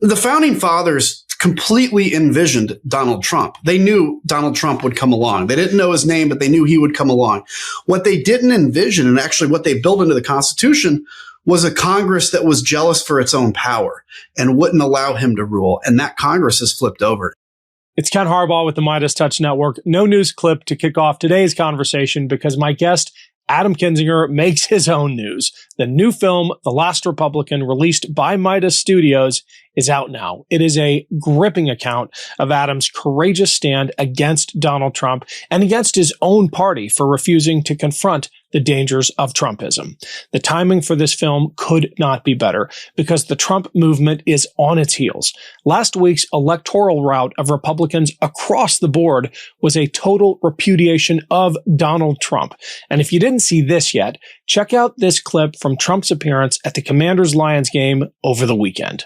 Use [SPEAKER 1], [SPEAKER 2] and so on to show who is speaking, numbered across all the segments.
[SPEAKER 1] the founding fathers completely envisioned Donald Trump. They knew Donald Trump would come along. They didn't know his name, but they knew he would come along. What they didn't envision, and actually what they built into the Constitution, was a Congress that was jealous for its own power and wouldn't allow him to rule. And that Congress has flipped over.
[SPEAKER 2] It's Ken Harbaugh with the MeidasTouch Network. No news clip to kick off today's conversation because my guest, Adam Kinzinger, makes his own news. The new film, The Last Republican, released by Meidas Studios, is out now. It is a gripping account of Adam's courageous stand against Donald Trump and against his own party for refusing to confront the dangers of Trumpism. The timing for this film could not be better because the Trump movement is on its heels. Last week's electoral rout of Republicans across the board was a total repudiation of Donald Trump. And if you didn't see this yet, check out this clip from Trump's appearance at the Commanders-Lions game over the weekend.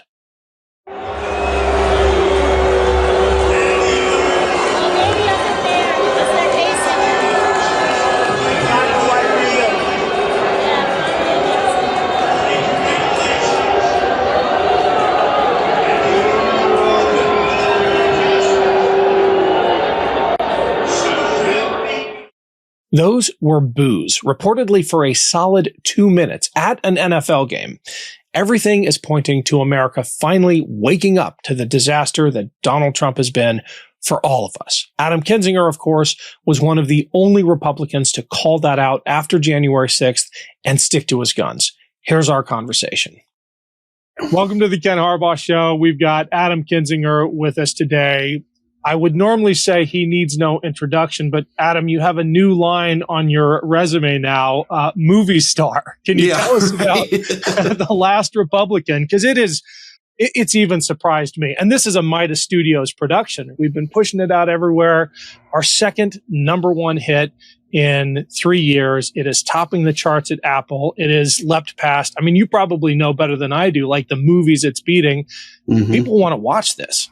[SPEAKER 2] Those were boos, reportedly for a solid 2 minutes at an NFL game. Everything is pointing to America finally waking up to the disaster that Donald Trump has been for all of us. Adam Kinzinger, of course, was one of the only Republicans to call that out after January 6th and stick to his guns. Here's our conversation. Welcome to the Ken Harbaugh Show. We've got Adam Kinzinger with us today. I would normally say he needs no introduction, but Adam, you have a new line on your resume now, movie star. Can you tell us about The Last Republican? Because it's even surprised me. And this is a Meidas Studios production. We've been pushing it out everywhere. Our second #1 hit in 3 years. It is topping the charts at Apple. It is leapt past. I mean, you probably know better than I do, like the movies it's beating. Mm-hmm. People want to watch this.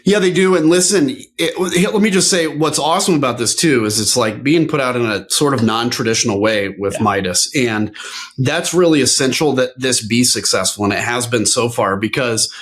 [SPEAKER 1] Yeah, they do. And listen, let me just say what's awesome about this, too, is it's like being put out in a sort of non-traditional way with Meidas. And that's really essential that this be successful. And it has been so far because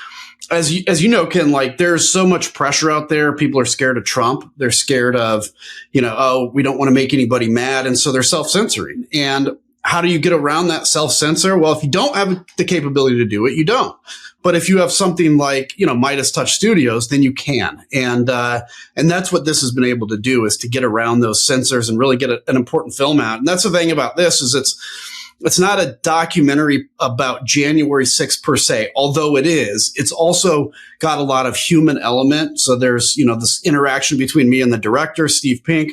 [SPEAKER 1] as you know, Ken, like there's so much pressure out there. People are scared of Trump. They're scared of, oh, we don't want to make anybody mad. And so they're self-censoring. And how do you get around that self-censor? Well, if you don't have the capability to do it, you don't. But if you have something like, MeidasTouch Studios, then you can. And that's what this has been able to do, is to get around those censors and really get an important film out. And that's the thing about this, is it's not a documentary about January 6th per se, although it is. It's also got a lot of human element. So there's, this interaction between me and the director, Steve Pink.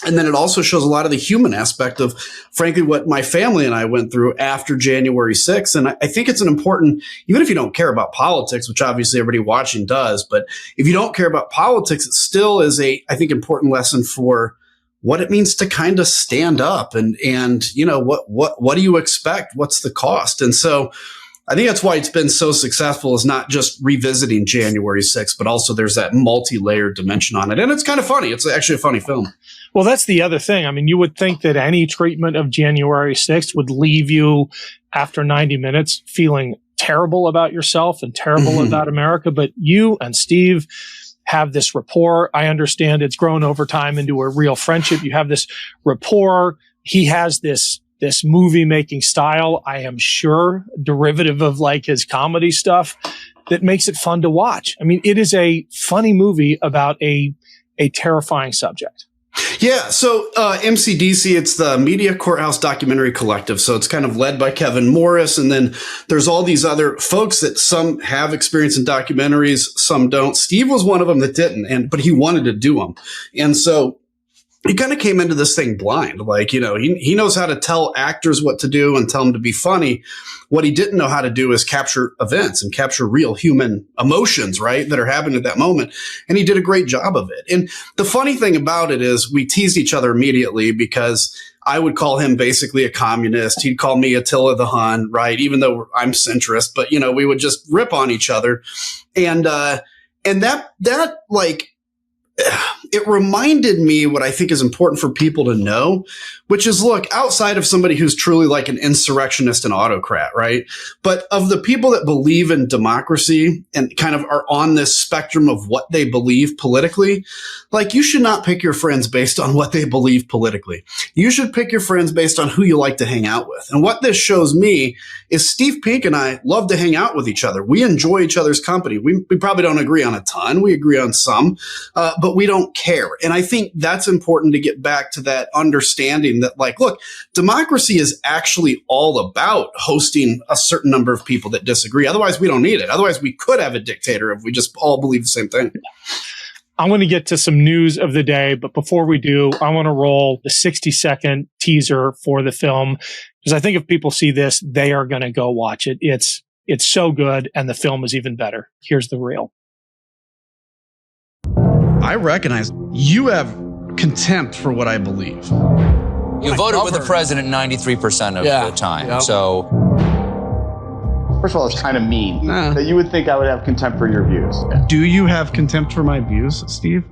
[SPEAKER 1] And then it also shows a lot of the human aspect of, frankly, what my family and I went through after January 6th. And I think it's an important, even if you don't care about politics, which obviously everybody watching does, but if you don't care about politics, it still is I think, important lesson for what it means to kind of stand up and what do you expect? What's the cost? And so I think that's why it's been so successful, is not just revisiting January 6th, but also there's that multi-layered dimension on it. And it's kind of funny. It's actually a funny film.
[SPEAKER 2] Well, that's the other thing. I mean, you would think that any treatment of January 6th would leave you after 90 minutes feeling terrible about yourself and terrible about America. But you and Steve have this rapport. I understand it's grown over time into a real friendship. You have this rapport. He has this movie making style, I am sure, derivative of like his comedy stuff, that makes it fun to watch. I mean, it is a funny movie about a terrifying subject.
[SPEAKER 1] Yeah. So, MCDC, it's the Media Courthouse Documentary Collective. So it's kind of led by Kevin Morris. And then there's all these other folks that some have experience in documentaries, some don't. Steve was one of them that didn't, but he wanted to do them. And so he kind of came into this thing blind. Like, he knows how to tell actors what to do and tell them to be funny. What he didn't know how to do is capture events and capture real human emotions, right, that are happening at that moment. And he did a great job of it. And the funny thing about it is we teased each other immediately, because I would call him basically a communist. He'd call me Attila the Hun, right? Even though I'm centrist, but, we would just rip on each other. And that like, it reminded me what I think is important for people to know, which is, look, outside of somebody who's truly like an insurrectionist and autocrat, right? But of the people that believe in democracy and kind of are on this spectrum of what they believe politically, like, you should not pick your friends based on what they believe politically. You should pick your friends based on who you like to hang out with. And what this shows me is Steve Pink and I love to hang out with each other. We enjoy each other's company. We probably don't agree on a ton. We agree on some, but we don't care. And I think that's important to get back to that understanding that, like, look, democracy is actually all about hosting a certain number of people that disagree. Otherwise, we don't need it. Otherwise, we could have a dictator if we just all believe the same thing.
[SPEAKER 2] I'm going to get to some news of the day, but before we do, I want to roll the 60-second teaser for the film, because I think if people see this, they are going to go watch it. It's so good, and the film is even better. Here's the reel.
[SPEAKER 1] I recognize you have contempt for what I believe.
[SPEAKER 3] You voted with the president 93% of the time. Yep. So,
[SPEAKER 4] first of all, it's kind of mean that you would think I would have contempt for your views.
[SPEAKER 1] Do you have contempt for my views, Steve?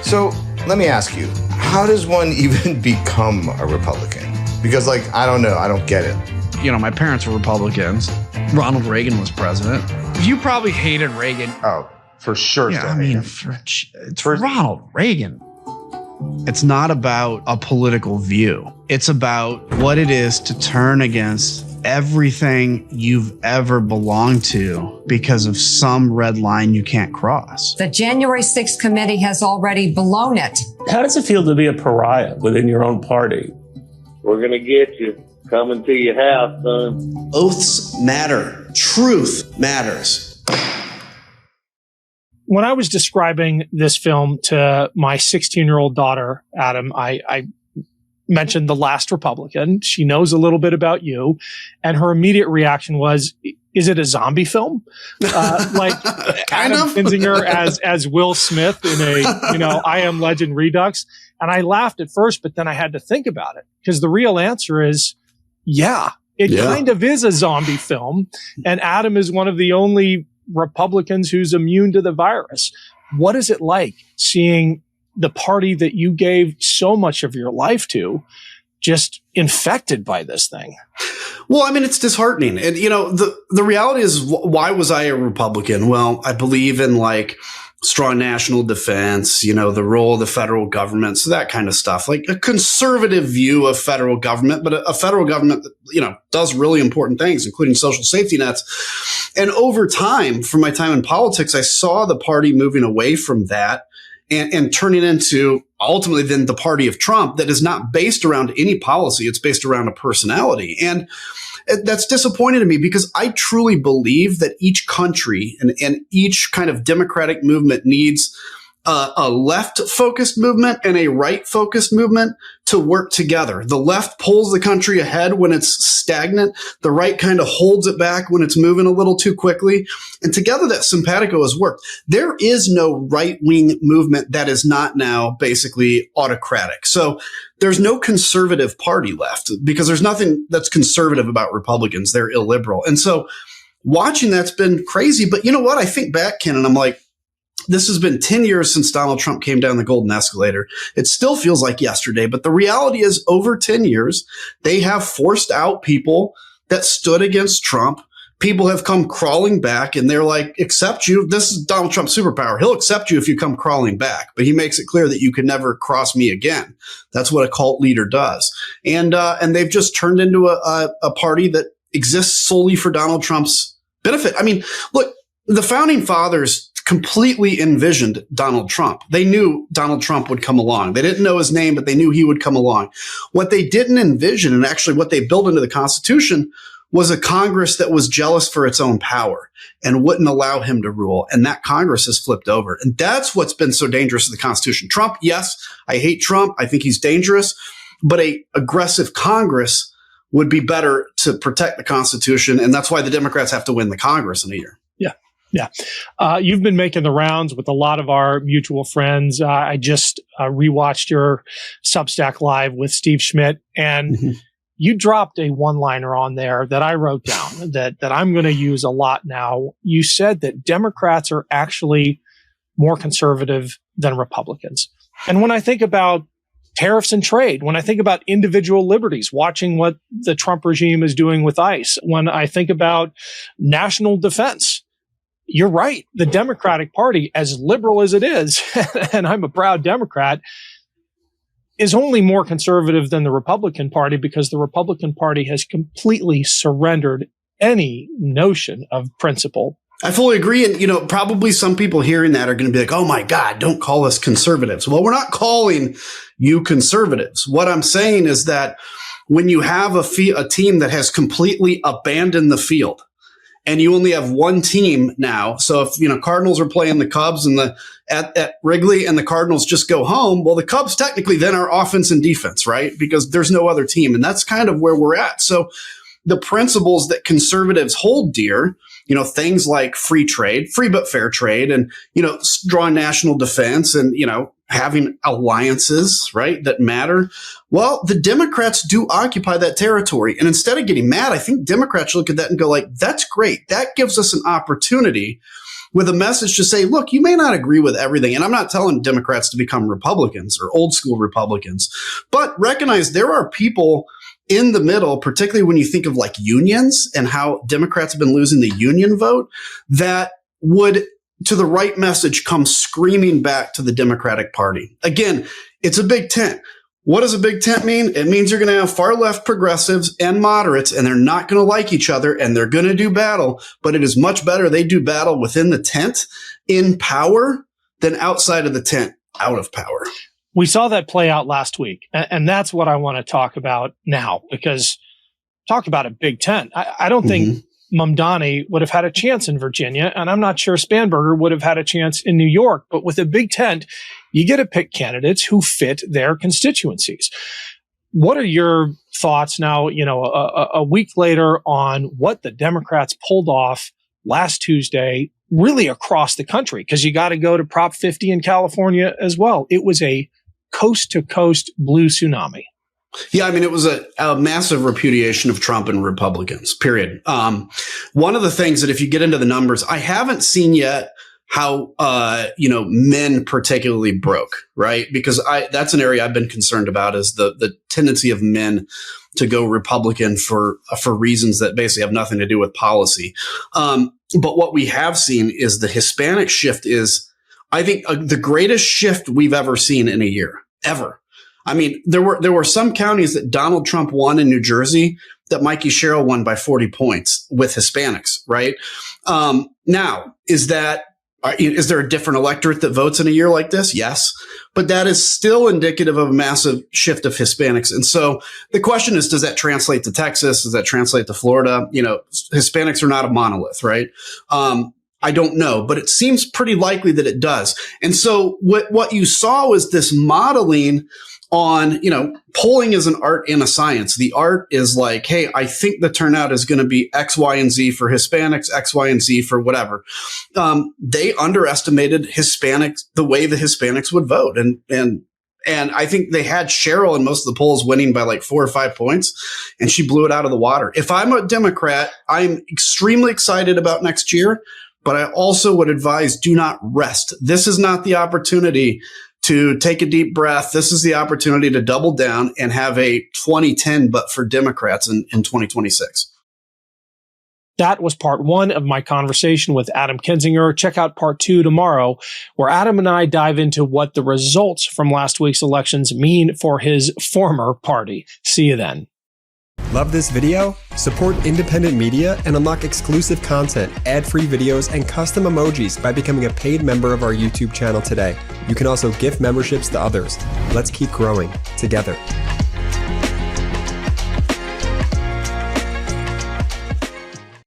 [SPEAKER 5] So let me ask you, how does one even become a Republican? Because, like, I don't know. I don't get it.
[SPEAKER 1] You know, my parents were Republicans. Ronald Reagan was president. You probably hated Reagan.
[SPEAKER 5] Oh, for sure.
[SPEAKER 1] Yeah, I mean, it's Ronald Reagan. It's not about a political view. It's about what it is to turn against everything you've ever belonged to because of some red line you can't cross.
[SPEAKER 6] The January 6th committee has already blown it.
[SPEAKER 7] How does it feel to be a pariah within your own party?
[SPEAKER 8] We're going to get you. Coming to your house, son.
[SPEAKER 1] Oaths matter. Truth matters.
[SPEAKER 2] When I was describing this film to my 16-year-old daughter, Adam, I mentioned The Last Republican. She knows a little bit about you, and her immediate reaction was, is it a zombie film? Like Adam Kinzinger as Will Smith in a, I Am Legend Redux. And I laughed at first, but then I had to think about it, because the real answer is, it kind of is a zombie film. And Adam is one of the only Republicans who's immune to the virus. What is it like seeing the party that you gave so much of your life to just infected by this thing?
[SPEAKER 1] Well, I mean, it's disheartening. And, the reality is, why was I a Republican? Well, I believe in, like, strong national defense, the role of the federal government, so that kind of stuff, like a conservative view of federal government, but a federal government that, does really important things, including social safety nets. And over time, from my time in politics, I saw the party moving away from that and turning into ultimately then the party of Trump that is not based around any policy. It's based around a personality. And that's disappointing to me, because I truly believe that each country and each kind of democratic movement needs a left-focused movement and a right-focused movement to work together. The left pulls the country ahead when it's stagnant. The right kind of holds it back when it's moving a little too quickly. And together that simpatico has worked. There is no right-wing movement that is not now basically autocratic. So there's no conservative party left, because there's nothing that's conservative about Republicans. They're illiberal. And so watching that's been crazy. But you know what? I think back, Ken, and I'm like, this has been 10 years since Donald Trump came down the golden escalator. It still feels like yesterday, but the reality is, over 10 years, they have forced out people that stood against Trump. People have come crawling back, and they're like, accept you. This is Donald Trump's superpower. He'll accept you if you come crawling back, but he makes it clear that you can never cross me again. That's what a cult leader does. And they've just turned into a party that exists solely for Donald Trump's benefit. I mean, look, the founding fathers completely envisioned Donald Trump. They knew Donald Trump would come along. They didn't know his name, but they knew he would come along. What they didn't envision, and actually what they built into the Constitution, was a Congress that was jealous for its own power and wouldn't allow him to rule. And that Congress has flipped over. And that's what's been so dangerous to the Constitution. Trump, yes, I hate Trump. I think he's dangerous. But a aggressive Congress would be better to protect the Constitution. And that's why the Democrats have to win the Congress in a year.
[SPEAKER 2] Yeah. You've been making the rounds with a lot of our mutual friends. I just rewatched your Substack Live with Steve Schmidt, and you dropped a one-liner on there that I wrote down that I'm going to use a lot now. You said that Democrats are actually more conservative than Republicans. And when I think about tariffs and trade, when I think about individual liberties, watching what the Trump regime is doing with ICE, when I think about national defense, you're right. The Democratic Party, as liberal as it is, and I'm a proud Democrat, is only more conservative than the Republican Party because the Republican Party has completely surrendered any notion of principle.
[SPEAKER 1] I fully agree. And, probably some people hearing that are going to be like, oh my God, don't call us conservatives. Well, we're not calling you conservatives. What I'm saying is that when you have a team that has completely abandoned the field and you only have one team now. So if, Cardinals are playing the Cubs and at Wrigley and the Cardinals just go home, well, the Cubs technically then are offense and defense, right? Because there's no other team. And that's kind of where we're at. So the principles that conservatives hold dear, things like free trade, free but fair trade, and, strong national defense and, having alliances, right, that matter. Well, the Democrats do occupy that territory. And instead of getting mad, I think Democrats look at that and go like, that's great. That gives us an opportunity with a message to say, look, you may not agree with everything. And I'm not telling Democrats to become Republicans or old school Republicans, but recognize there are people in the middle, particularly when you think of like unions and how Democrats have been losing the union vote, that would, to the right message, come screaming back to the Democratic Party. Again, it's a big tent. What does a big tent mean? It means you're going to have far left progressives and moderates, and they're not going to like each other, and they're going to do battle. But it is much better they do battle within the tent in power than outside of the tent out of power.
[SPEAKER 2] We saw that play out last week, and that's what I want to talk about now, because talk about a big tent. I don't think Mamdani would have had a chance in Virginia, and I'm not sure Spanberger would have had a chance in New York. But with a big tent, you get to pick candidates who fit their constituencies. What are your thoughts now, a week later, on what the Democrats pulled off last Tuesday, really across the country? Because you got to go to Prop 50 in California as well. It was a coast-to-coast blue tsunami.
[SPEAKER 1] Yeah, I mean, it was a massive repudiation of Trump and Republicans, period. One of the things that if you get into the numbers, I haven't seen yet how, men particularly broke, right? Because that's an area I've been concerned about, is the tendency of men to go Republican for reasons that basically have nothing to do with policy. But what we have seen is the Hispanic shift is, I think, the greatest shift we've ever seen in a year, ever. I mean, there were some counties that Donald Trump won in New Jersey that Mikey Sherrill won by 40 points with Hispanics, right? Now, is there a different electorate that votes in a year like this? Yes. But that is still indicative of a massive shift of Hispanics. And so the question is, does that translate to Texas? Does that translate to Florida? Hispanics are not a monolith, right? I don't know, but it seems pretty likely that it does. And so what you saw was this modeling on, polling is an art and a science. The art is like, hey, I think the turnout is going to be X, Y, and Z for Hispanics, X, Y, and Z for whatever. They underestimated Hispanics, the way the Hispanics would vote. And I think they had Cheryl in most of the polls winning by like 4 or 5 points, and she blew it out of the water. If I'm a Democrat, I'm extremely excited about next year, but I also would advise, do not rest. This is not the opportunity to take a deep breath. This is the opportunity to double down and have a 2010, but for Democrats in 2026.
[SPEAKER 2] That was part one of my conversation with Adam Kinzinger. Check out part two tomorrow, where Adam and I dive into what the results from last week's elections mean for his former party. See you then.
[SPEAKER 9] Love this video? Support independent media and unlock exclusive content, ad-free videos, and custom emojis by becoming a paid member of our YouTube channel today. You can also gift memberships to others. Let's keep growing together.